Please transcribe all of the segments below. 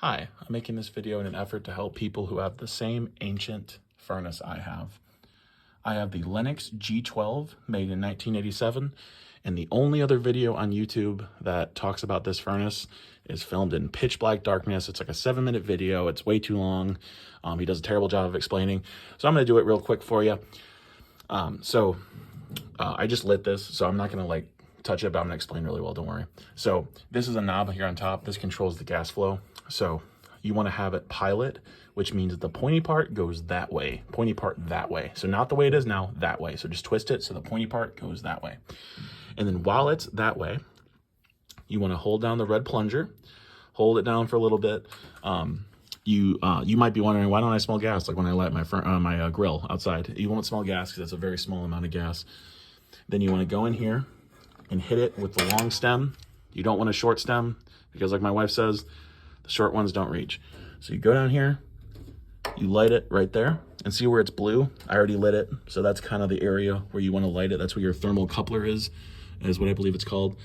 Hi, I'm making this video in an effort to help people who have the same ancient furnace I have. I have the Lennox G12 made in 1987, and the only other video on YouTube that talks about this furnace is filmed in pitch black darkness. It's like a 7-minute video. It's way too long. He does a terrible job of explaining. So I'm going to do it real quick for you. I just lit this, so I'm not going to touch it, but I'm going to explain really well, don't worry. So this is a knob here on top. This controls the gas flow. So you want to have it pilot, which means that the pointy part goes that way, pointy part that way. So not the way it is now, that way. So just twist it so the pointy part goes that way. And then while it's that way, you want to hold down the red plunger, hold it down for a little bit. You might be wondering, why don't I smell gas like when I light my grill outside? You won't smell gas because it's a very small amount of gas. Then you want to go in here and hit it with the long stem. You don't want a short stem because, like my wife says, the short ones don't reach. So you go down here, you light it right there, and see where it's blue? I already lit it, so that's kind of the area where you want to light it. That's where your thermal coupler is what I believe it's called.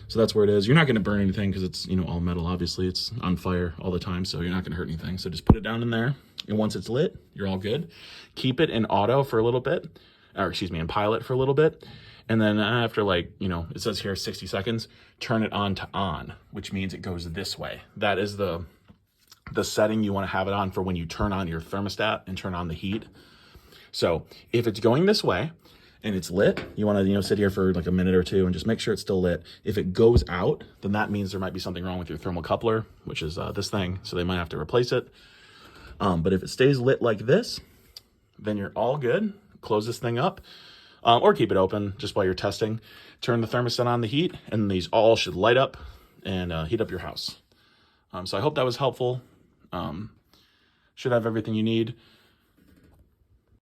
So that's where it is. You're not going to burn anything because it's, all metal, obviously. It's on fire all the time, so you're not going to hurt anything. So just put it down in there, and once it's lit, you're all good. Keep it in auto for a little bit, in pilot for a little bit. And then after it says here 60 seconds, turn it on to on, which means it goes this way. That is the setting you want to have it on for when you turn on your thermostat and turn on the heat. So if it's going this way and it's lit, you want to, sit here for like a minute or two and just make sure it's still lit. If it goes out, then that means there might be something wrong with your thermal coupler, which is this thing. So they might have to replace it. But if it stays lit like this, then you're all good. Close this thing up. Or keep it open just while you're testing. Turn the thermostat on the heat, and these all should light up and heat up your house. So I hope that was helpful. Should have everything you need.